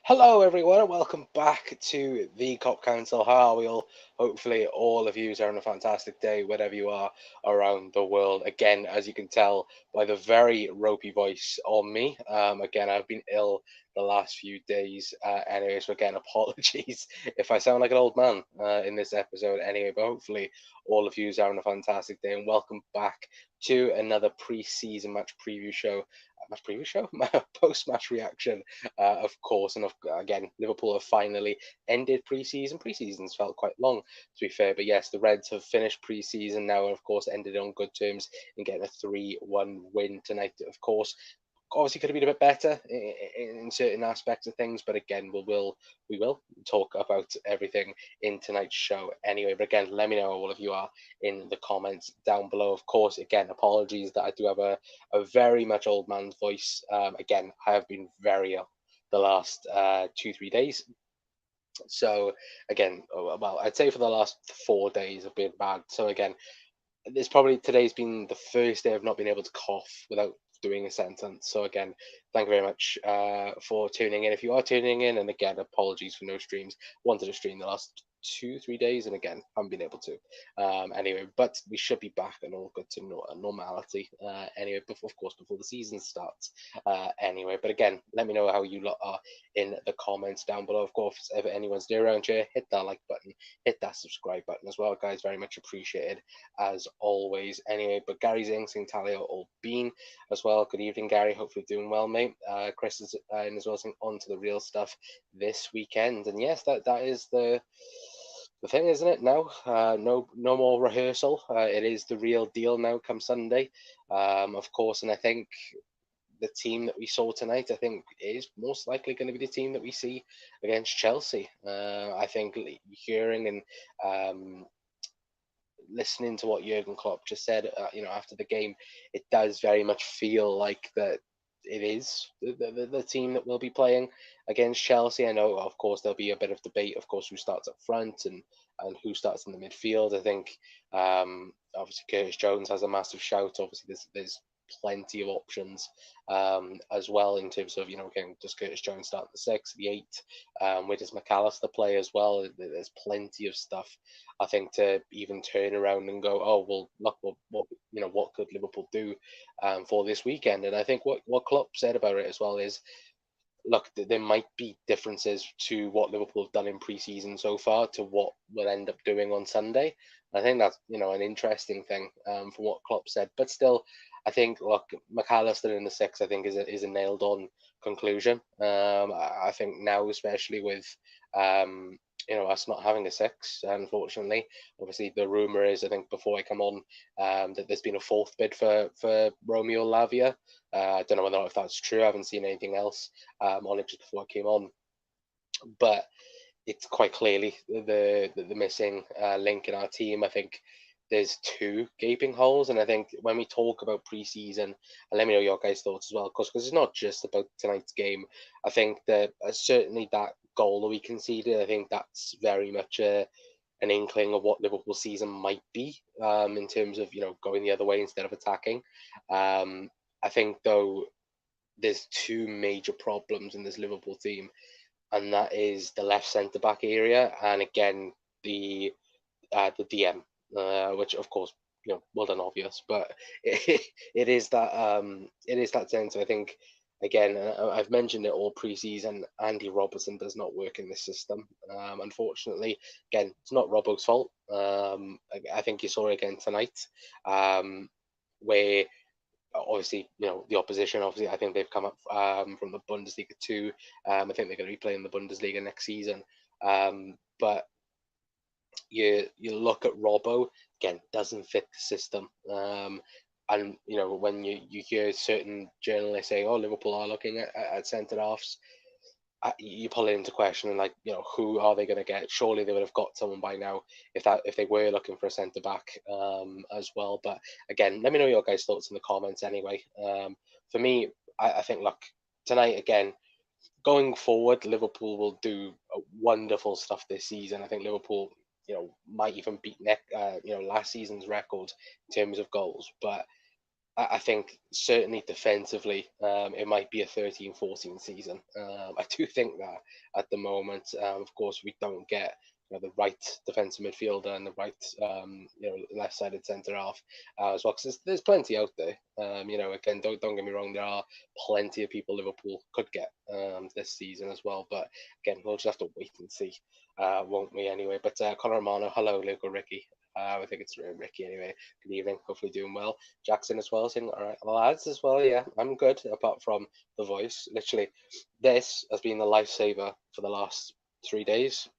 Hello, everyone, and welcome back to the Cop Council. How are we all? Hopefully, all of you are having a fantastic day, wherever you are around the world. Again, as you can tell by the very ropey voice on me, again, I've been ill the last few days. Anyway, so again, apologies if I sound like an old man in this episode. Anyway, but hopefully, all of you are having a fantastic day, and welcome back to another pre-season match preview show, post-match reaction of course. And again, Liverpool have finally ended pre-season. Pre-season's felt quite long, to be fair, but yes, the Reds have finished pre-season now, and of course, ended on good terms in getting a 3-1 win tonight. Of course, obviously could have been a bit better in certain aspects of things, but again, we will talk about everything in tonight's show anyway. But again, let me know how all of you are in the comments down below. Of course, again, apologies that I do have a very much old man's voice. Again, I have been very ill the last 2-3 days. So again, well, I'd say for the last 4 days have been bad. So again, today's been the first day I've not been able to cough without doing a sentence. So again, thank you very much for tuning in. If you are tuning in, and again, apologies for no streams. Wanted to stream the last 2-3 days, and again, haven't been able to. Anyway, but we should be back and all good to normality. Anyway, of course, before the season starts. Anyway, but again, let me know how you lot are in the comments down below. Of course, if anyone's new around here, hit that like button, hit that subscribe button as well, guys. Very much appreciated as always. Anyway, but Gary Zing, Sing Talio, all Bean as well. Good evening, Gary. Hopefully doing well, mate. Chris is in as well, saying on to the real stuff this weekend. And yes, that is the thing, isn't it? Now, no more rehearsal. It is the real deal now. Come Sunday, of course. And I think the team that we saw tonight, I think, is most likely going to be the team that we see against Chelsea. I think hearing and listening to what Jurgen Klopp just said, after the game, it does very much feel like that it is the team that will be playing against Chelsea. I know, of course, there'll be a bit of debate, of course, who starts up front and who starts in the midfield. I think obviously Curtis Jones has a massive shout. Obviously, there's plenty of options as well in terms of, again, does Curtis Jones start in the six, the eight? Where does McAllister play as well? There's plenty of stuff, I think, to even turn around and go, oh well, look, what could Liverpool do for this weekend? And I think what Klopp said about it as well is, look, there might be differences to what Liverpool have done in pre-season so far to what we'll end up doing on Sunday. I think that's an interesting thing from what Klopp said, but still, I think, look, McAllister in the six, I think, is a nailed on conclusion. I think now, especially with us not having a six, unfortunately. Obviously, the rumor is, I think, before I come on, that there's been a fourth bid for Romeo Lavia. I don't know whether or not if that's true. I haven't seen anything else on it just before I came on, but it's quite clearly the missing link in our team. I think there's two gaping holes, and I think when we talk about preseason, and let me know your guys' thoughts as well, because it's not just about tonight's game. I think that certainly that goal that we conceded, I think that's very much an inkling of what Liverpool season might be in terms of going the other way instead of attacking. I think though there's two major problems in this Liverpool team, and that is the left centre back area, and again the DM, which of course well done, obvious, but it is that sense. I think again, I've mentioned it all preseason. Andy Robertson does not work in this system. Unfortunately, again, it's not Robbo's fault. I think you saw it again tonight, where obviously, the opposition. Obviously, I think they've come up from the Bundesliga too. I think they're going to be playing the Bundesliga next season. But you look at Robbo, again, doesn't fit the system. And when you hear certain journalists saying, "Oh, Liverpool are looking at centre halves," you pull it into question, and like, who are they going to get? Surely they would have got someone by now if they were looking for a centre back as well. But again, let me know your guys' thoughts in the comments anyway. For me, I think, look, tonight again, going forward, Liverpool will do wonderful stuff this season. I think Liverpool, might even beat last season's record in terms of goals. But I think certainly defensively, it might be a 13-14 season. I do think that at the moment, of course, we don't get the right defensive midfielder and the right left-sided centre half as well. Because there's plenty out there. Again, don't get me wrong, there are plenty of people Liverpool could get this season as well. But again, we'll just have to wait and see, won't we? Anyway, but Conor Romano, hello, Luke or Ricky. I think it's Ricky anyway. Good evening. Hopefully doing well. Jackson as well, saying, all right, lads as well. Yeah, I'm good, apart from the voice. Literally, this has been the lifesaver for the last 3 days.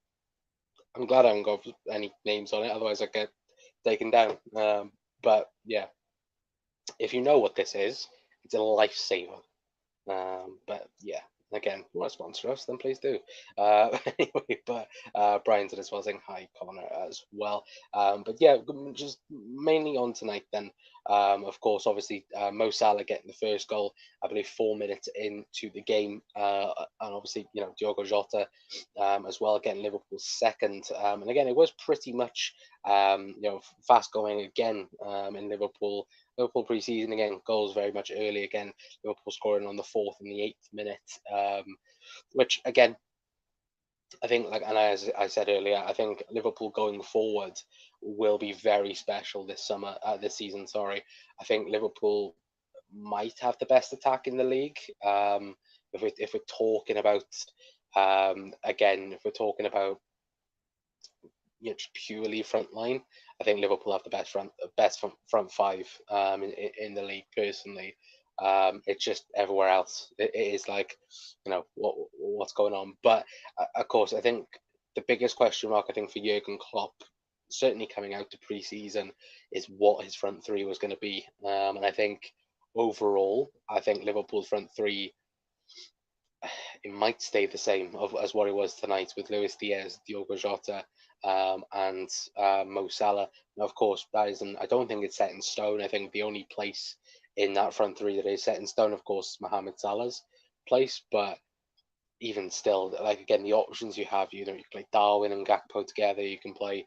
I'm glad I haven't got any names on it, otherwise I'd get taken down. But yeah, if you know what this is, it's a lifesaver. But yeah, again, if you want to sponsor us, then please do. Anyway, but Brian's as well saying hi, Connor, as well. But yeah, just mainly on tonight then. Of course, obviously, Mo Salah getting the first goal, I believe 4 minutes into the game. And obviously, Diogo Jota as well getting Liverpool's second. And again, it was pretty much, fast going again in Liverpool pre-season again, goals very much early again. Liverpool scoring on the 4th and the 8th minute, which again, I think, like, and as I said earlier, I think Liverpool going forward will be very special this season. Sorry, I think Liverpool might have the best attack in the league. If we're talking about, again, if we're talking about just purely front line, I think Liverpool have the best front five in the league personally. It's just everywhere else. It is like, what's going on. But of course, I think the biggest question mark I think for Jurgen Klopp, certainly coming out to pre-season, is what his front three was going to be. And I think overall, I think Liverpool's front three, it might stay the same as what it was tonight with Luis Diaz, Diogo Jota, and Mo Salah. Now, of course, that isn't. I don't think it's set in stone. I think the only place in that front three that is set in stone, of course, is Mohamed Salah's place. But even still, like, again, the options you have, you can play Darwin and Gakpo together. You can play,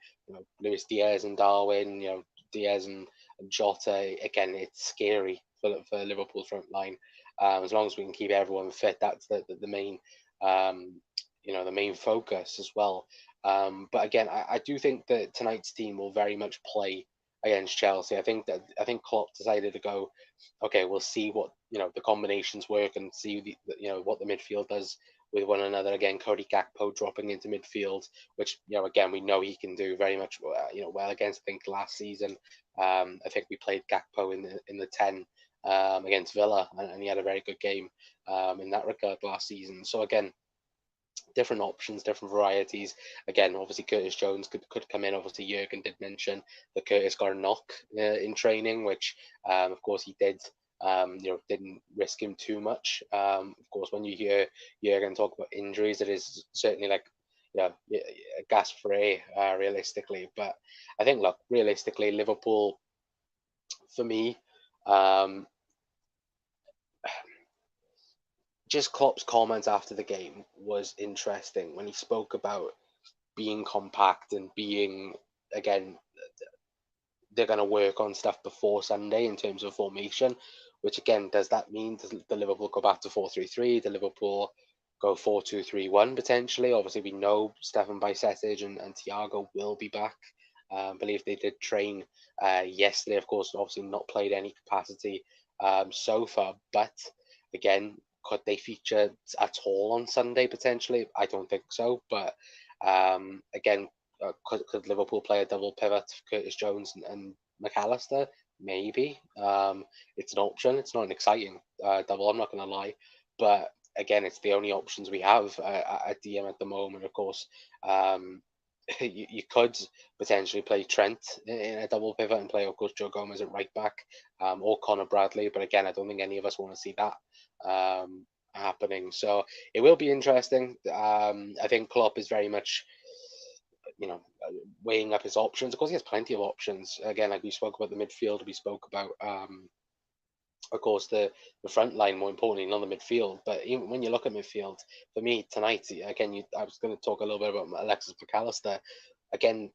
Luis Diaz and Darwin. Diaz and Jota. Again, it's scary for Liverpool's front line. As long as we can keep everyone fit, that's the main, the main focus as well. But again, I do think that tonight's team will very much play against Chelsea. I think Klopp decided to go, okay, we'll see what the combinations work and see what the midfield does with one another. Again, Cody Gakpo dropping into midfield, which again we know he can do very much well against. I think last season, I think we played Gakpo in the 10 against Villa, and he had a very good game in that regard last season. So again, different options, different varieties. Again, obviously Curtis Jones could come in. Obviously, Jurgen did mention that Curtis got a knock in training, which of course he did. Didn't risk him too much. Of course, when you hear Jurgen talk about injuries, it is certainly like a gasp for air, realistically. But I think, look, realistically, Liverpool, for me, um, just Klopp's comments after the game was interesting when he spoke about being compact and being, again, they're going to work on stuff before Sunday in terms of formation, which again, does that mean does the Liverpool go back to 4-3-3? The Liverpool go 4-2-3-1 potentially? Obviously, we know Stefan Bajcetic and Thiago will be back. I believe they did train yesterday, of course, obviously not played any capacity so far, but again, could they feature at all on Sunday potentially? I don't think so, but again, could Liverpool play a double pivot, Curtis Jones and McAllister? Maybe. It's an option. It's not an exciting double, I'm not going to lie. But again, it's the only options we have at DM at the moment, of course. You could potentially play Trent in a double pivot and play, of course, Joe Gomez at right back, or Connor Bradley. But again, I don't think any of us want to see that happening. So it will be interesting. I think Klopp is very much, weighing up his options. Of course, he has plenty of options. Again, like we spoke about the midfield, we spoke about, of course, the front line, more importantly, not the midfield. But even when you look at midfield, for me tonight, again, I was going to talk a little bit about Alexis McAllister. Again,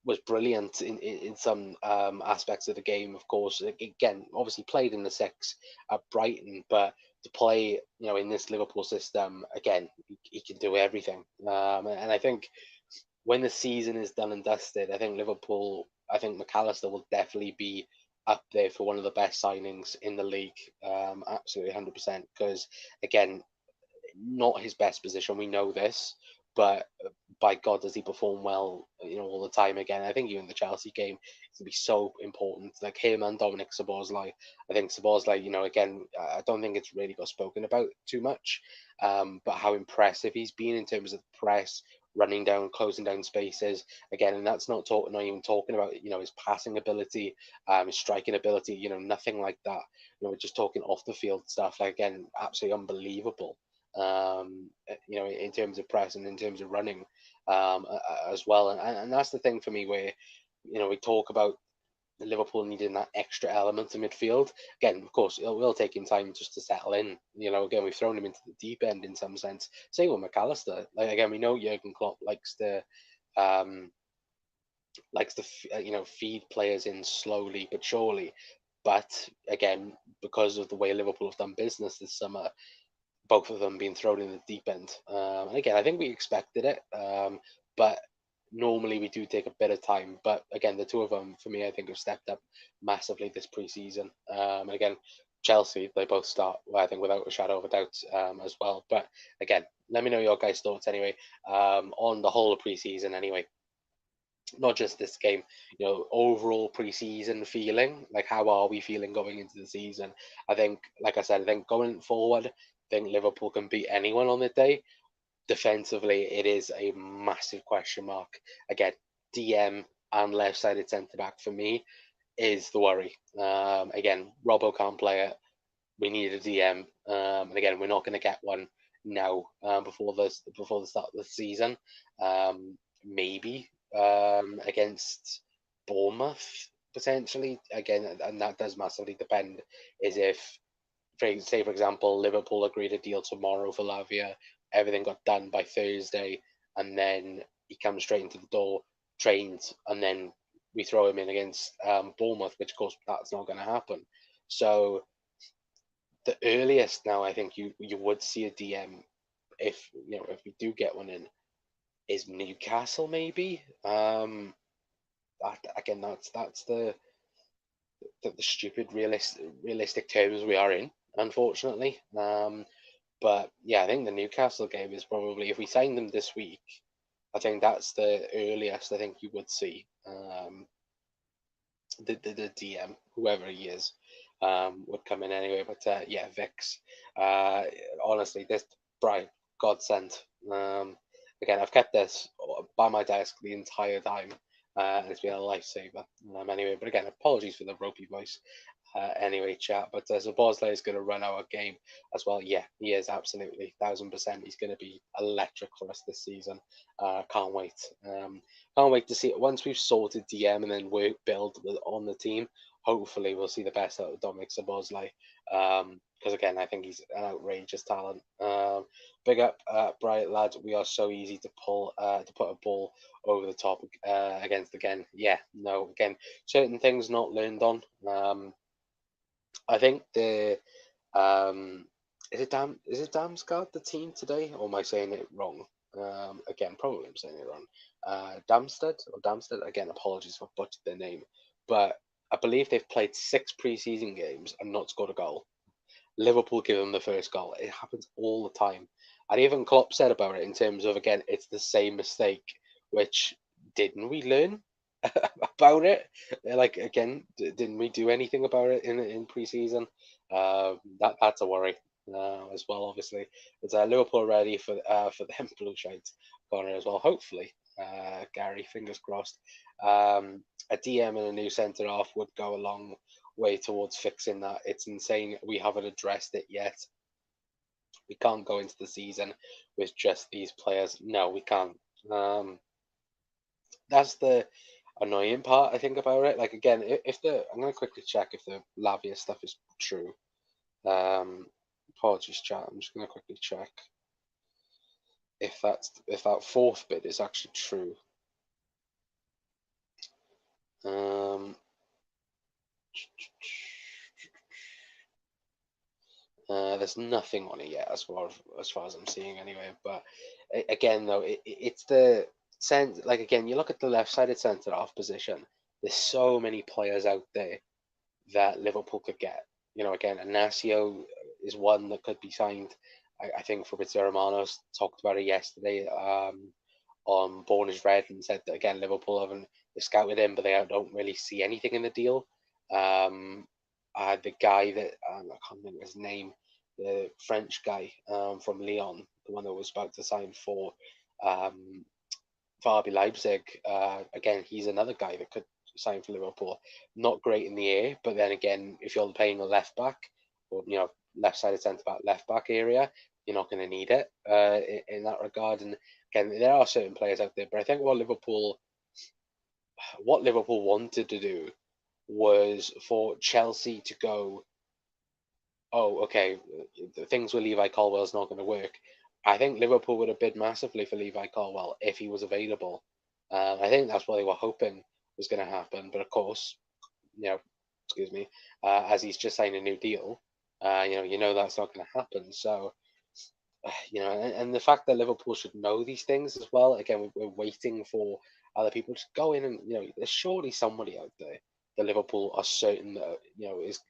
was brilliant in some aspects of the game. Of course, again, obviously played in the six at Brighton, but to play, in this Liverpool system, again, he can do everything. And I think when the season is done and dusted, I think McAllister will definitely be up there for one of the best signings in the league. Absolutely 100%. Because again, not his best position. We know this, but by God, does he perform well? All the time. Again, I think even the Chelsea game is gonna be so important. Like him and Dominic Szoboszlai. I think Szoboszlai, again, I don't think it's really got spoken about too much, but how impressive he's been in terms of press. Running down, closing down spaces again, and that's not even talking about his passing ability, his striking ability, nothing like that. We're just talking off the field stuff. Like again, absolutely unbelievable in terms of press and in terms of running as well. And that's the thing for me where, we talk about Liverpool needing that extra element of midfield. Again, of course, it will take him time just to settle in. Again, we've thrown him into the deep end in some sense. Same with McAllister. Like again, we know Jurgen Klopp um, feed players in slowly but surely. But again, because of the way Liverpool have done business this summer, both of them being thrown in the deep end. And again, I think we expected it, but normally we do take a bit of time. But again, the two of them, for me, I think have stepped up massively this preseason. And again, Chelsea, they both start, well, I think, without a shadow of a doubt as well. But again, let me know your guys' thoughts anyway on the whole of preseason anyway. Not just this game, overall preseason feeling. Like, how are we feeling going into the season? I think, like I said, I think going forward, I think Liverpool can beat anyone on the day. Defensively, it is a massive question mark. Again, DM and left-sided centre back for me is the worry. Again, Robbo can't play it. We need a DM, and again, we're not going to get one now before the start of the season. Maybe against Bournemouth potentially. Again, and that does massively depend. Is if, say for example, Liverpool agreed a deal tomorrow for Lavia, everything got done by Thursday, and then he comes straight into the door, trains, and then we throw him in against Bournemouth, which of course that's not going to happen. So the earliest now I think you would see a DM if if we do get one in is Newcastle maybe. Again, that's the stupid realistic terms we are in, unfortunately. But yeah, I think the Newcastle game is probably, if we sign them this week, I think that's the earliest I think you would see the DM, whoever he is, would come in anyway. But yeah, Vix. Honestly, this bright godsend. Again, I've kept this by my desk the entire time, and it's been a lifesaver. Anyway, but again, apologies for the ropey voice. Anyway, chat. But so Bosley is going to run our game as well. Yeah, he is absolutely 1,000%. He's going to be electric for us this season. Can't wait. Can't wait to see it once we've sorted DM and then work build on the team. Hopefully, we'll see the best out of Dominic Szoboszlai. Because again, I think he's an outrageous talent. Big up, Bright lad. We are so easy to put a ball over the top against again. Yeah, no, again, certain things not learned on. I think the is it Darmstadt the team today, or am I saying it wrong? Again, probably I'm saying it wrong. Darmstadt. Again, apologies if I butchered their name, but I believe they've played 6 preseason games and not scored a goal. Liverpool give them the first goal. It happens all the time. And even Klopp said about it in terms of, again, it's the same mistake, which didn't we learn about it? Like, again, didn't we do anything about it in preseason? That's a worry as well, obviously. But Liverpool are ready for them blue shades corner as well, hopefully. Gary, fingers crossed. A DM and a new centre half would go a long way towards fixing that. It's insane we haven't addressed it yet. We can't go into the season with just these players. No, we can't. That's the annoying part, I think, about it. Like again, if the I'm gonna quickly check if the Lavia stuff is true. Apologies, chat. I'm just gonna quickly check if that fourth bit is actually true. Um, there's nothing on it yet, as far as I'm seeing anyway. But again, though, it's the sense. Like again, you look at the left-sided centre half position. There's so many players out there that Liverpool could get. Again, Inacio is one that could be signed. I think Fabrizio Romano talked about it yesterday on Born is Red and said that again Liverpool haven't they scouted him, but they don't really see anything in the deal. Um, the guy that I can't remember his name, the French guy from Lyon, the one that was about to sign um, for RB Leipzig. Again, he's another guy that could sign for Liverpool. Not great in the air, but then again, if you're playing a left back or left sided centre back, left back area, you're not going to need it in that regard. And again, there are certain players out there, but I think what Liverpool wanted to do was for Chelsea to go, oh, okay, things with Levi Colwell's not going to work. I think Liverpool would have bid massively for Levi Colwell if he was available. I think that's what they were hoping was going to happen. But of course, you know, excuse me, as he's just signed a new deal, that's not going to happen. So, and the fact that Liverpool should know these things as well. Again, we're waiting for other people to go in, and there's surely somebody out there that Liverpool are certain that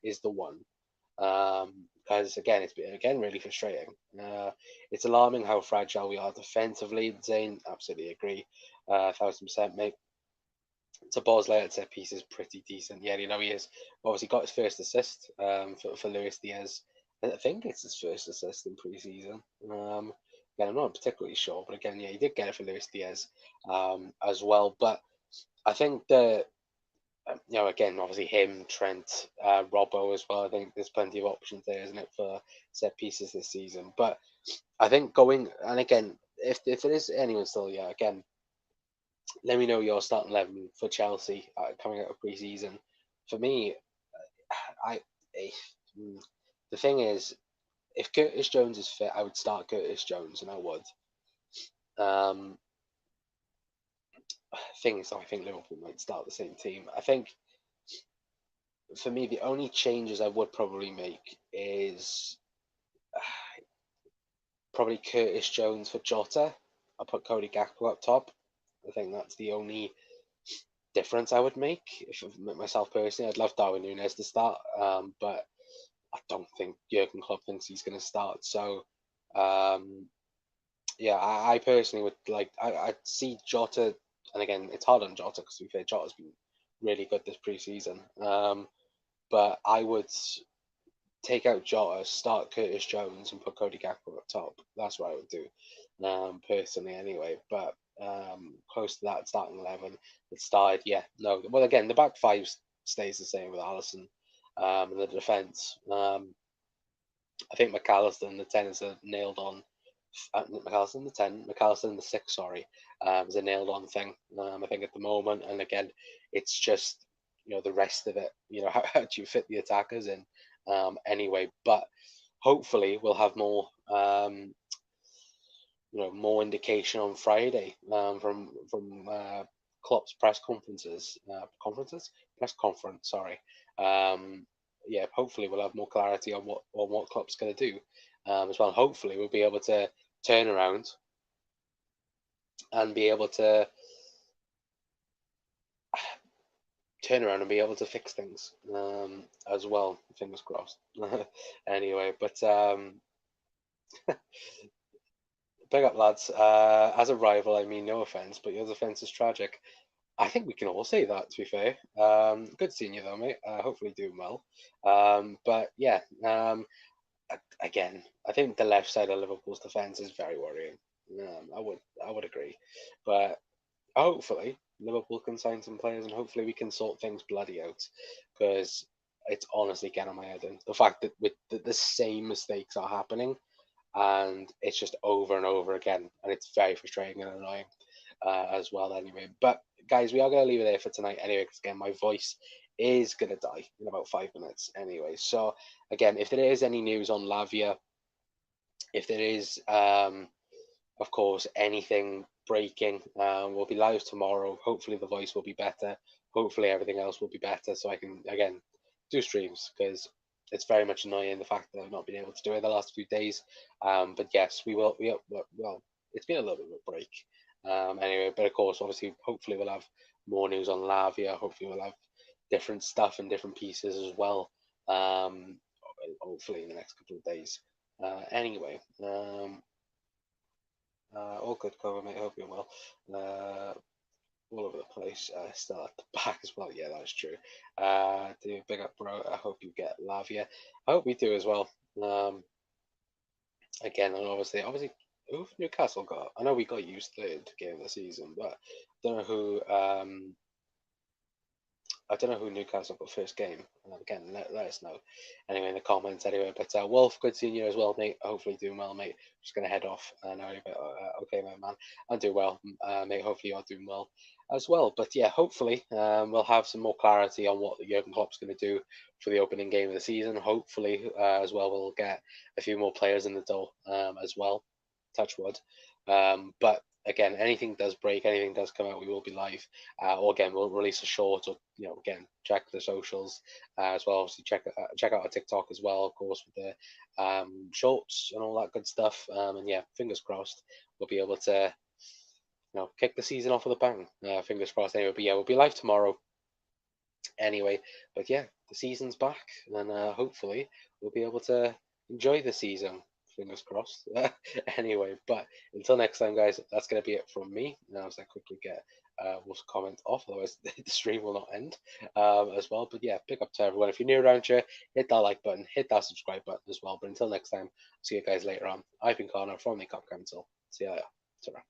is the one. Because again, it's been again really frustrating. It's alarming how fragile we are defensively. Zane, absolutely agree, 1,000%, mate. Bosley at set piece is pretty decent. Yeah, he is. Obviously, got his first assist for Luis Diaz. I think it's his first assist in pre-season. Again, I'm not particularly sure, but again, yeah, he did get it for Luis Diaz as well. But I think that again, obviously him, Trent, Robbo as well. I think there's plenty of options there, isn't it, for set pieces this season? But I think going and again, if there is anyone still, yeah, again, let me know your starting 11 for Chelsea coming out of pre-season. For me, I, I the thing is, if Curtis Jones is fit, I would start Curtis Jones, and I would. Um, thing is, though, I think Liverpool might start the same team. I think for me, the only changes I would probably make is probably Curtis Jones for Jota. I'll put Cody Gakpo up top. I think that's the only difference I would make if myself personally. I'd love Darwin Núñez to start, but I don't think Jurgen Klopp thinks he's going to start. So, yeah, I personally would like. I'd see Jota, and again, it's hard on Jota because to be fair, Jota's been really good this preseason. But I would take out Jota, start Curtis Jones, and put Cody Gakpo up top. That's what I would do, personally, anyway. But close to that starting 11, it started. Yeah, no. Well, again, the back five stays the same with Alisson, and the defense. I think McAllister and the 10 is a nailed on. McAllister in the 10, McAllister in the 6, sorry, is a nailed on thing, I think, at the moment. And again, it's just, the rest of it, how do you fit the attackers in anyway? But hopefully we'll have more indication on Friday from Klopp's press press conference, sorry. Yeah, hopefully we'll have more clarity on what Klopp's going to do as well. Hopefully we'll be able to turn around and be able to be able to fix things as well. Fingers crossed. Anyway, but big up, lads. As a rival, I mean no offense, but your defense is tragic. I think we can all say that, to be fair. Good seeing you, though, mate. Hopefully doing well. But yeah, again, I think the left side of Liverpool's defence is very worrying. I would agree, but hopefully Liverpool can sign some players, and hopefully we can sort things bloody out, because it's honestly getting on my head. And the fact that the same mistakes are happening, and it's just over and over again, and it's very frustrating and annoying as well. Anyway, but guys, we are going to leave it there for tonight anyway, because again, my voice is going to die in about 5 minutes anyway. So again, if there is any news on Lavia, if there is of course anything breaking, we'll be live tomorrow. Hopefully the voice will be better. hopefully everything else will be better, so I can again do streams, because it's very much annoying the fact that I've not been able to do it the last few days. But yes, we will. Well, it's been a little bit of a break. Anyway, but of course, obviously, hopefully we'll have more news on Lavia. Hopefully we'll have different stuff and different pieces as well. Um, Hopefully in the next couple of days. Anyway, all good, cover mate. Hope you're well. All over the place. Still at the back as well. Yeah, that's true. Do big up, bro. I hope you get Lavia. I hope we do as well. Again, and obviously, who Newcastle got? I know we got used third game of the season, but I don't know who. I don't know who Newcastle got first game. Again, let us know. Anyway, in the comments. Anyway, but Wolf, good seeing you as well, mate. Hopefully doing well, mate. Just gonna head off now. But okay, my man. I'm doing well, mate. Hopefully you're doing well as well. But yeah, hopefully we'll have some more clarity on what Jurgen Klopp's going to do for the opening game of the season. Hopefully as well we'll get a few more players in the door as well. Touch wood. But again, anything does break, anything does come out, we will be live. Or again, we'll release a short, or again, check the socials as well. Obviously, check out our TikTok as well, of course, with the shorts and all that good stuff. And yeah, fingers crossed, we'll be able to kick the season off with a bang. Fingers crossed. Anyway, but yeah, we'll be live tomorrow. Anyway, but yeah, the season's back, and hopefully we'll be able to enjoy the season. Fingers crossed. Anyway, but until next time, guys, that's going to be it from me. Now, as I quickly get Wolf's comment off, otherwise the stream will not end as well. But yeah, pick up to everyone. If you're new around here, hit that like button, hit that subscribe button as well. But until next time, see you guys later on. I've been Connor from the Cop Council. See you later. Ta-ra.